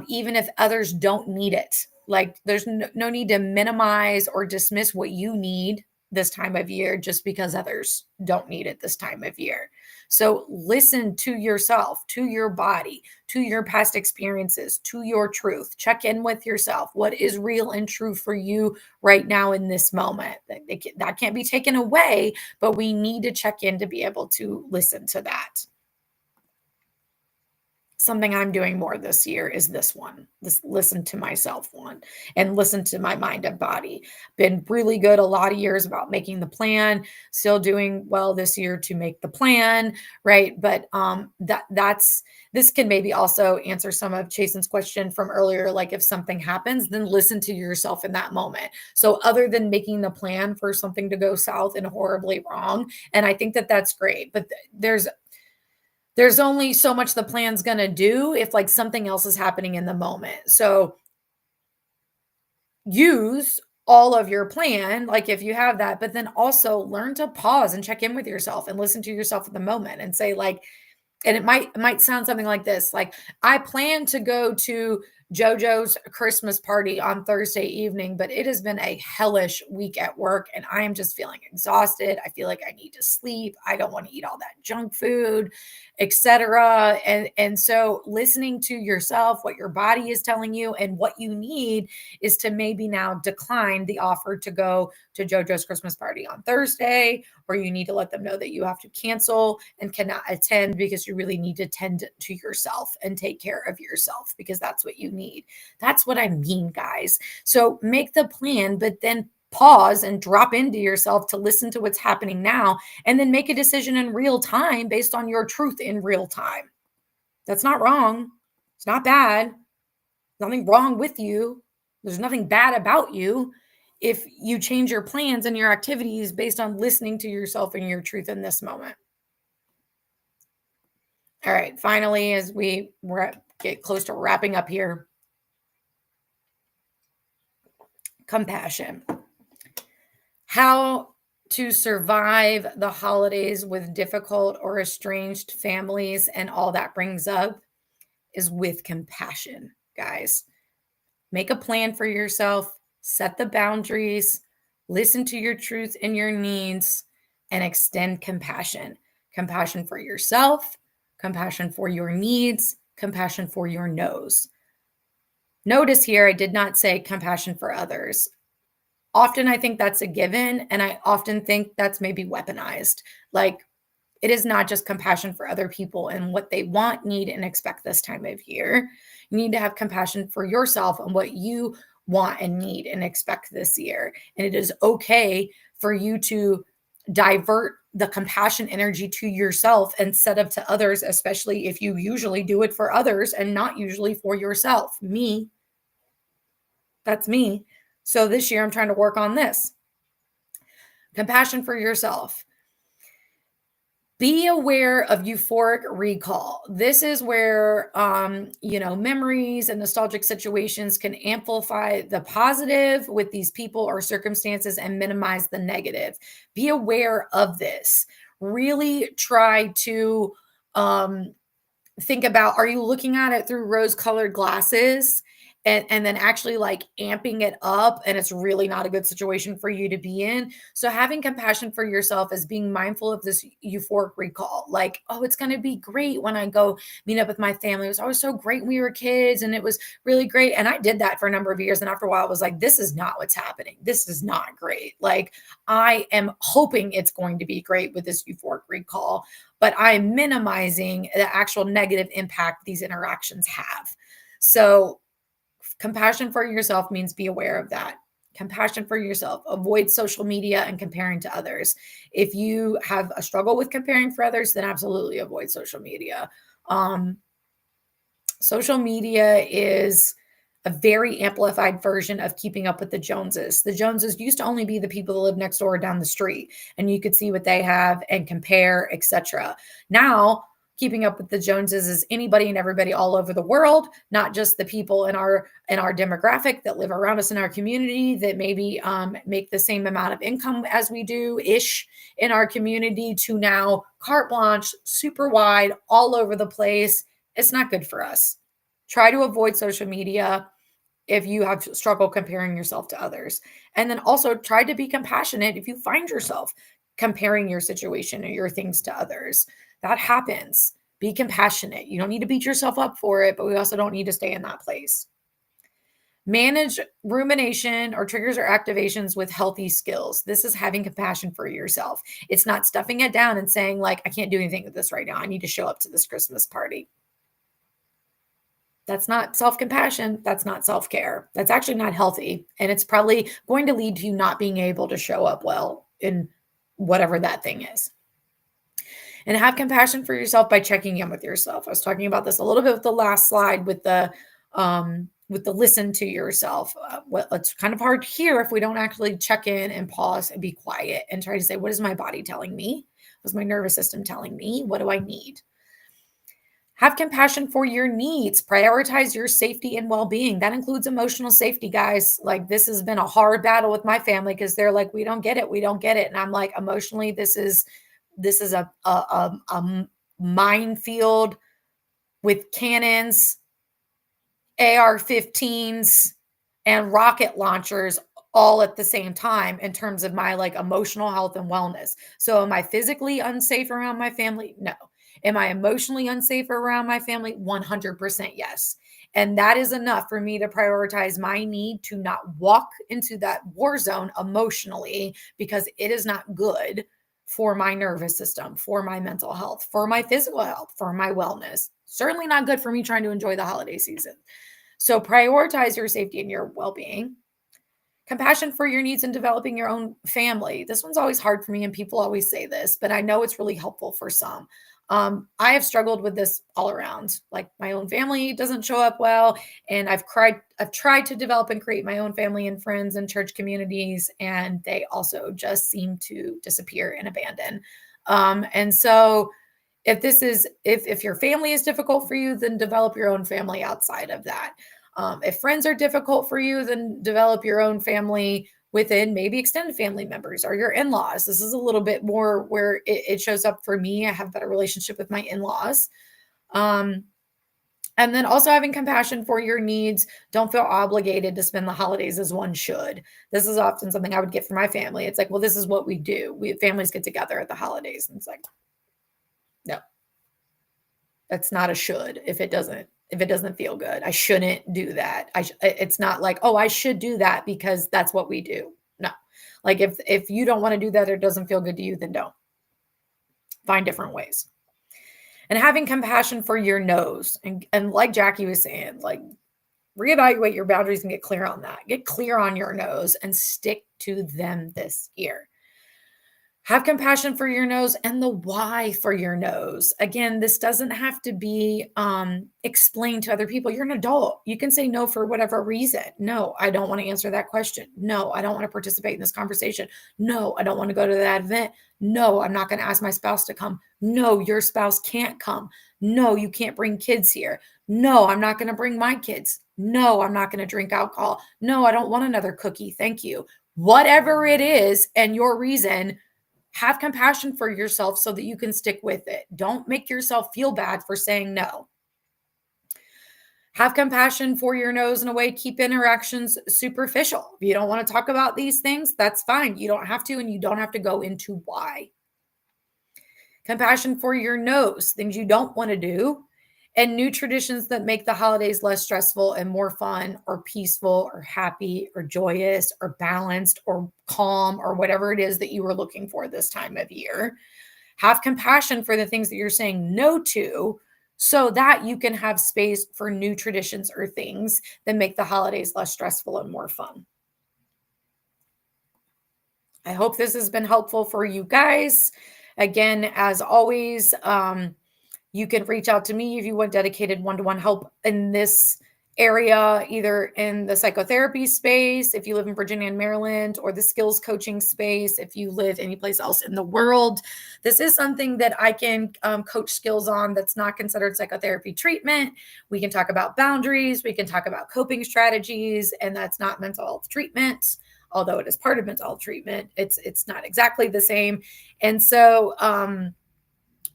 A: even if others don't need it. Like there's no need to minimize or dismiss what you need this time of year just because others don't need it this time of year. So listen to yourself, to your body, to your past experiences, to your truth. Check in with yourself. What is real and true for you right now in this moment? That can't be taken away, but we need to check in to be able to listen to that. Something I'm doing more this year is this one, this listen to myself one, and listen to my mind and body. Been really good a lot of years about making the plan, still doing well this year to make the plan, right? But that's this can maybe also answer some of Chasen's question from earlier. Like if something happens, then listen to yourself in that moment. So other than making the plan for something to go south and horribly wrong, and I think that that's great, but there's only so much the plan's going to do if like something else is happening in the moment. So use all of your plan, like if you have that, but then also learn to pause and check in with yourself and listen to yourself at the moment and say like, and it might sound something like this, like I plan to go to JoJo's Christmas party on Thursday evening, but it has been a hellish week at work and I am just feeling exhausted. I feel like I need to sleep. I don't want to eat all that junk food, etc. And so listening to yourself, what your body is telling you and what you need is to maybe now decline the offer to go to JoJo's Christmas party on Thursday, or you need to let them know that you have to cancel and cannot attend because you really need to tend to yourself and take care of yourself because that's what you need. That's what I mean, guys. So make the plan, but then pause and drop into yourself to listen to what's happening now and then make a decision in real time based on your truth in real time. That's not wrong. It's not bad. Nothing wrong with you. There's nothing bad about you if you change your plans and your activities based on listening to yourself and your truth in this moment. All right, finally, as get close to wrapping up here, compassion. How to survive the holidays with difficult or estranged families and all that brings up is with compassion, guys. Make a plan for yourself, set the boundaries, listen to your truth and your needs, and extend compassion. Compassion for yourself, compassion for your needs, compassion for your no's. Notice here, I did not say compassion for others. Often I think that's a given, and I often think that's maybe weaponized. Like, it is not just compassion for other people and what they want, need, and expect this time of year. You need to have compassion for yourself and what you want and need and expect this year. And it is okay for you to divert the compassion energy to yourself instead of to others, especially if you usually do it for others and not usually for yourself. That's me. So this year I'm trying to work on this. Compassion for yourself. Be aware of euphoric recall. This is where, memories and nostalgic situations can amplify the positive with these people or circumstances and minimize the negative. Be aware of this. Really try to think about, are you looking at it through rose-colored glasses? And then actually like amping it up, and it's really not a good situation for you to be in. So having compassion for yourself is being mindful of this euphoric recall. Like, oh, it's going to be great when I go meet up with my family. It was always so great when we were kids, and it was really great. And I did that for a number of years. And after a while, I was like, this is not what's happening. This is not great. Like, I am hoping it's going to be great with this euphoric recall, but I'm minimizing the actual negative impact these interactions have. So compassion for yourself means be aware of that. Compassion for yourself. Avoid social media and comparing to others. If you have a struggle with comparing for others, then absolutely avoid social media. Social media is a very amplified version of keeping up with the Joneses. The Joneses used to only be the people that live next door or down the street, and you could see what they have and compare, etc. Now, keeping up with the Joneses is anybody and everybody all over the world, not just the people in our demographic that live around us in our community that maybe make the same amount of income as we do ish in our community, to now carte blanche, super wide, all over the place. It's not good for us. Try to avoid social media. if you have struggle comparing yourself to others. And then also try to be compassionate if you find yourself comparing your situation or your things to others. That happens. Be compassionate. You don't need to beat yourself up for it, but we also don't need to stay in that place. Manage rumination or triggers or activations with healthy skills. This is having compassion for yourself. It's not stuffing it down and saying, like, I can't do anything with this right now. I need to show up to this Christmas party. That's not self-compassion. That's not self-care. That's actually not healthy. And it's probably going to lead to you not being able to show up well in whatever that thing is. And have compassion for yourself by checking in with yourself. I was talking about this a little bit with the last slide with the listen to yourself. It's kind of hard here if we don't actually check in and pause and be quiet and try to say, what is my body telling me? What's my nervous system telling me? What do I need? Have compassion for your needs. Prioritize your safety and well-being. That includes emotional safety, guys. Like, this has been a hard battle with my family because they're like, we don't get it. We don't get it. And I'm like, emotionally, this is a minefield with cannons, AR-15s, and rocket launchers all at the same time in terms of my like emotional health and wellness. So am I physically unsafe around my family? No. Am I emotionally unsafe around my family? 100% yes. And that is enough for me to prioritize my need to not walk into that war zone emotionally, because it is not good for my nervous system, for my mental health, for my physical health, for my wellness. Certainly not good for me trying to enjoy the holiday season. So prioritize your safety and your well-being. Compassion for your needs and developing your own family. This one's always hard for me, and people always say this, but I know it's really helpful for some. I have struggled with this all around. Like, my own family doesn't show up well, and I've tried to develop and create my own family and friends and church communities, and they also just seem to disappear and abandon. And so if your family is difficult for you, then develop your own family outside of that. If friends are difficult for you, then develop your own family within maybe extended family members or your in-laws. This is a little bit more where it shows up for me. I have a better relationship with my in-laws. And then also having compassion for your needs. Don't feel obligated to spend the holidays as one should. This is often something I would get from my family. It's like, well, this is what we do. Families get together at the holidays. And it's like, no, that's not a should. If it doesn't feel good, I shouldn't do that. It's not like, oh, I should do that because that's what we do. No. Like, if you don't want to do that or it doesn't feel good to you, then don't. Find different ways. And having compassion for your no's. And like Jackie was saying, like, reevaluate your boundaries and get clear on that. Get clear on your no's and stick to them this year. Have compassion for your no's and the why for your no's. Again, this doesn't have to be explained to other people. You're an adult. You can say no for whatever reason. No, I don't want to answer that question. No, I don't want to participate in this conversation. No, I don't want to go to that event. No, I'm not going to ask my spouse to come. No, your spouse can't come. No, you can't bring kids here. No, I'm not going to bring my kids. No, I'm not going to drink alcohol. No, I don't want another cookie. Thank you. Whatever it is and your reason, have compassion for yourself so that you can stick with it. Don't make yourself feel bad for saying no. Have compassion for your no's in a way. Keep interactions superficial. If you don't want to talk about these things, that's fine. You don't have to, and you don't have to go into why. Compassion for your no's, things you don't want to do, and new traditions that make the holidays less stressful and more fun or peaceful or happy or joyous or balanced or calm or whatever it is that you were looking for this time of year. Have compassion for the things that you're saying no to so that you can have space for new traditions or things that make the holidays less stressful and more fun. I hope this has been helpful for you guys. Again, as always, you can reach out to me if you want dedicated one-to-one help in this area, either in the psychotherapy space, if you live in Virginia and Maryland, or the skills coaching space, if you live anyplace else in the world. This is something that I can coach skills on that's not considered psychotherapy treatment. We can talk about boundaries. We can talk about coping strategies, and that's not mental health treatment. Although it is part of mental health treatment, it's not exactly the same. And so,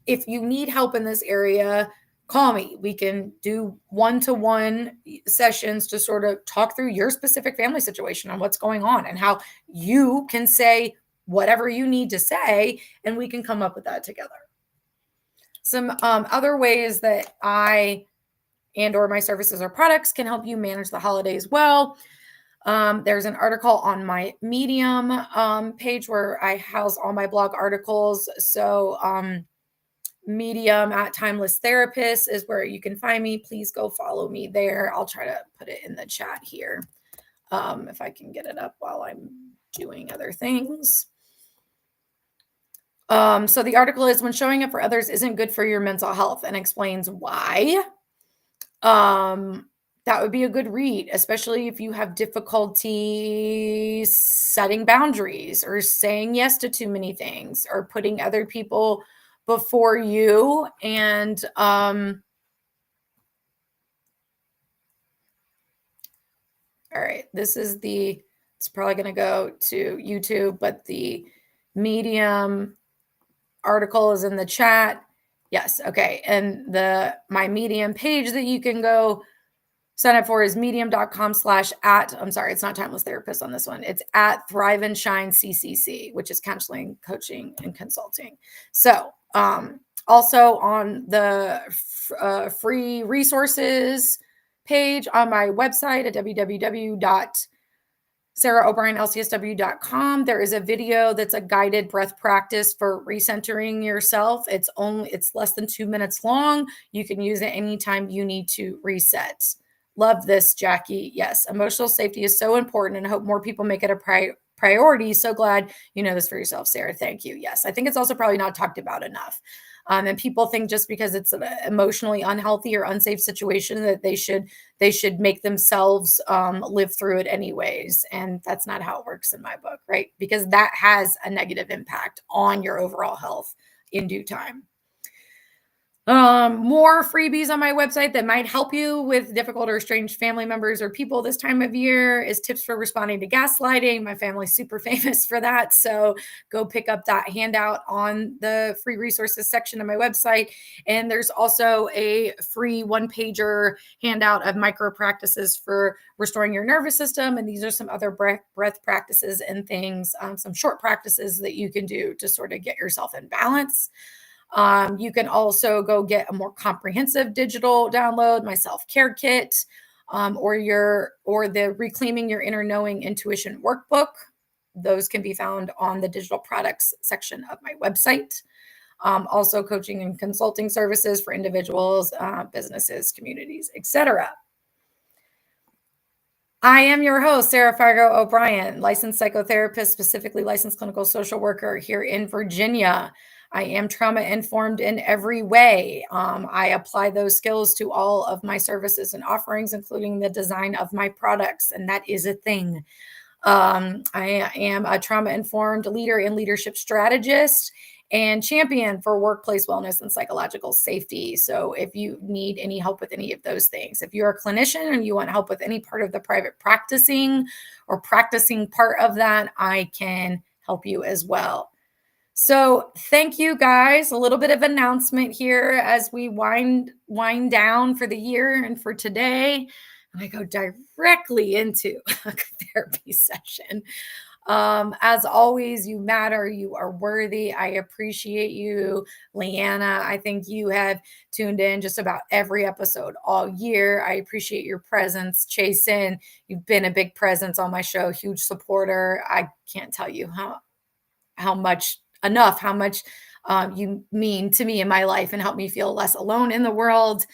A: if you need help in this area, call me. We can do one-to-one sessions to sort of talk through your specific family situation and what's going on and how you can say whatever you need to say, and we can come up with that together. Some other ways that I and or my services or products can help you manage the holidays well. There's an article on my Medium page where I house all my blog articles. So Medium at Timeless Therapist is where you can find me. Please go follow me there. I'll try to put it in the chat here if I can get it up while I'm doing other things. So the article is When Showing Up for Others Isn't Good for Your Mental Health, and explains why. That would be a good read, especially if you have difficulty setting boundaries or saying yes to too many things or putting other people before you. And all right, it's probably going to go to YouTube, but the Medium article is in the chat. Yes. Okay. And my Medium page that you can go sign up for is I'm sorry, it's not Timeless Therapist on this one. It's at Thrive and Shine CCC, which is counseling, coaching, and consulting. So also on the free resources page on my website at www.sarahobrienlcsw.com, there is a video that's a guided breath practice for recentering yourself. It's less than 2 minutes long. You can use it anytime you need to reset. Love this, Jackie. Yes, emotional safety is so important, and I hope more people make it a priority. So glad you know this for yourself, Sarah. Thank you. Yes, I think it's also probably not talked about enough. And people think just because it's an emotionally unhealthy or unsafe situation that they should make themselves live through it anyways. And that's not how it works in my book, right? Because that has a negative impact on your overall health in due time. More freebies on my website that might help you with difficult or estranged family members or people this time of year is tips for responding to gaslighting. My family's super famous for that. So go pick up that handout on the free resources section of my website. And there's also a free one-pager handout of micro practices for restoring your nervous system. And these are some other breath practices and things, some short practices that you can do to sort of get yourself in balance. You can also go get a more comprehensive digital download, my self-care kit, or the Reclaiming Your Inner Knowing Intuition workbook. Those can be found on the digital products section of my website. Also coaching and consulting services for individuals, businesses, communities, etc. I am your host, Sarah Fargo O'Brien, licensed psychotherapist, specifically licensed clinical social worker here in Virginia. I am trauma informed in every way. I apply those skills to all of my services and offerings, including the design of my products, and that is a thing. I am a trauma informed leader and leadership strategist and champion for workplace wellness and psychological safety. So if you need any help with any of those things, if you're a clinician and you want help with any part of the private practicing or practicing part of that, I can help you as well. So thank you guys. A little bit of announcement here as we wind down for the year and for today. And I go directly into a therapy session. As always, you matter. You are worthy. I appreciate you, Leanna. I think you have tuned in just about every episode all year. I appreciate your presence. Chasen, you've been a big presence on my show, huge supporter. I can't tell you how much you mean to me in my life and help me feel less alone in the world.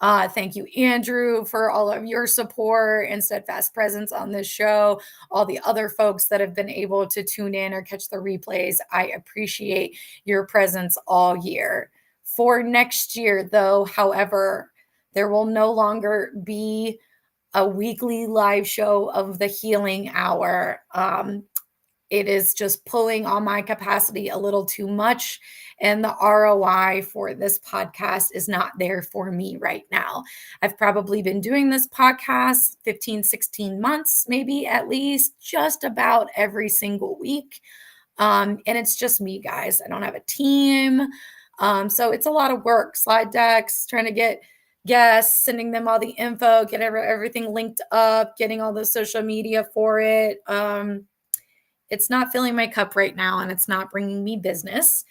A: Thank you, Andrew, for all of your support and steadfast presence on this show. All the other folks that have been able to tune in or catch the replays, I appreciate your presence all year. For next year, though, however, there will no longer be a weekly live show of the Healing Hour. It is just pulling on my capacity a little too much. And the ROI for this podcast is not there for me right now. I've probably been doing this podcast 15, 16 months, maybe at least, just about every single week. And it's just me, guys. I don't have a team. So it's a lot of work, slide decks, trying to get guests, sending them all the info, get everything linked up, getting all the social media for it. It's not filling my cup right now, and it's not bringing me business.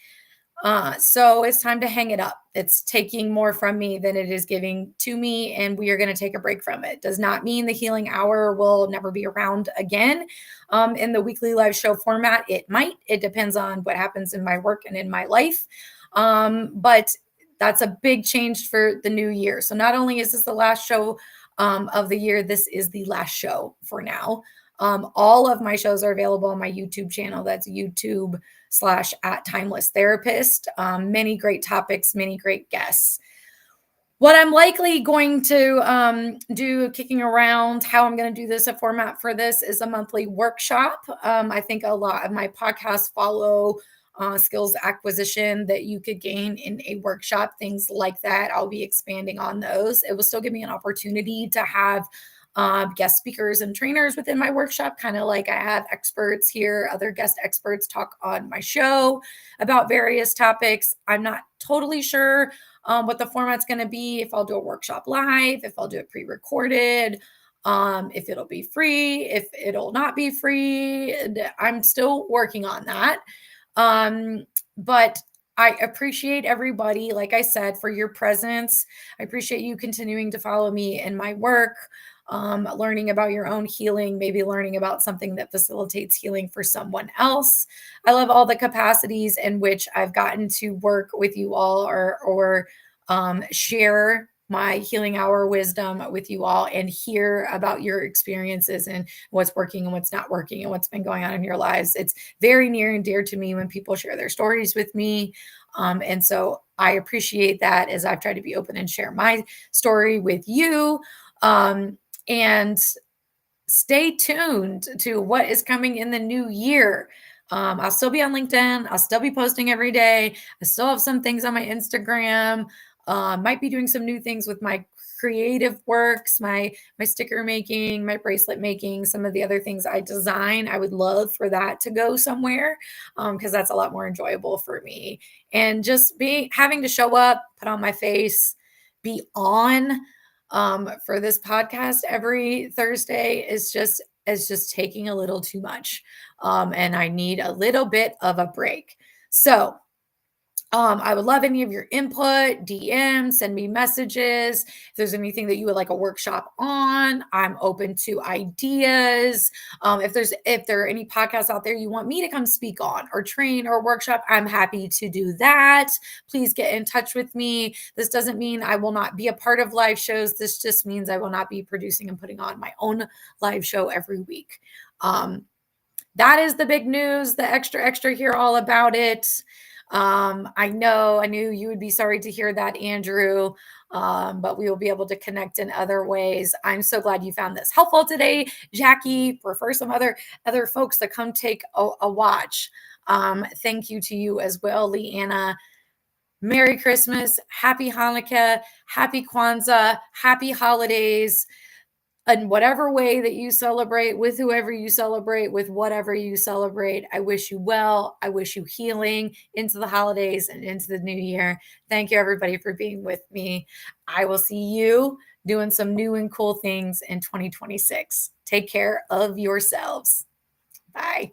A: So it's time to hang it up. It's taking more from me than it is giving to me, and we are going to take a break from it. Does not mean the healing hour will never be around again. In the weekly live show format, it might. It depends on what happens in my work and in my life. But that's a big change for the new year. So not only is this the last show of the year, this is the last show for now. All of my shows are available on my YouTube channel. That's YouTube/@TimelessTherapist. Many great topics, many great guests. What I'm likely going to do, kicking around how I'm going to do this, a format for this is a monthly workshop. I think a lot of my podcasts follow skills acquisition that you could gain in a workshop, things like that. I'll be expanding on those. It will still give me an opportunity to have guest speakers and trainers within my workshop, kind of like I have experts here, other guest experts talk on my show about various topics. I'm not totally sure what the format's going to be, if I'll do a workshop live, if I'll do it pre-recorded, if it'll be free, if it'll not be free. I'm still working on that. But I appreciate everybody, like I said, for your presence. I appreciate you continuing to follow me in my work, learning about your own healing, maybe learning about something that facilitates healing for someone else. I love all the capacities in which I've gotten to work with you all or share my healing hour wisdom with you all and hear about your experiences and what's working and what's not working and what's been going on in your lives. It's very near and dear to me when people share their stories with me. And so I appreciate that as I've tried to be open and share my story with you. And stay tuned to what is coming in the new year. I'll still be on LinkedIn. I'll still be posting every day. I still have some things on my Instagram. Might be doing some new things with my creative works, my sticker making, my bracelet making, some of the other things I design. I would love for that to go somewhere because that's a lot more enjoyable for me. And just having to show up, put on my face, be on for this podcast every Thursday is just taking a little too much. And I need a little bit of a break. So I would love any of your input, DM, send me messages. If there's anything that you would like a workshop on, I'm open to ideas. If there are any podcasts out there you want me to come speak on or train or workshop, I'm happy to do that. Please get in touch with me. This doesn't mean I will not be a part of live shows. This just means I will not be producing and putting on my own live show every week. That is the big news, the extra here, all about it. I knew you would be sorry to hear that, Andrew, but we will be able to connect in other ways. I'm so glad you found this helpful today. Jackie, refer some other folks to come take a watch. Thank you to you as well, Leanna. Merry Christmas, Happy Hanukkah, Happy Kwanzaa, Happy Holidays. In whatever way that you celebrate, with whoever you celebrate, with whatever you celebrate, I wish you well. I wish you healing into the holidays and into the new year. Thank you, everybody, for being with me. I will see you doing some new and cool things in 2026. Take care of yourselves. Bye.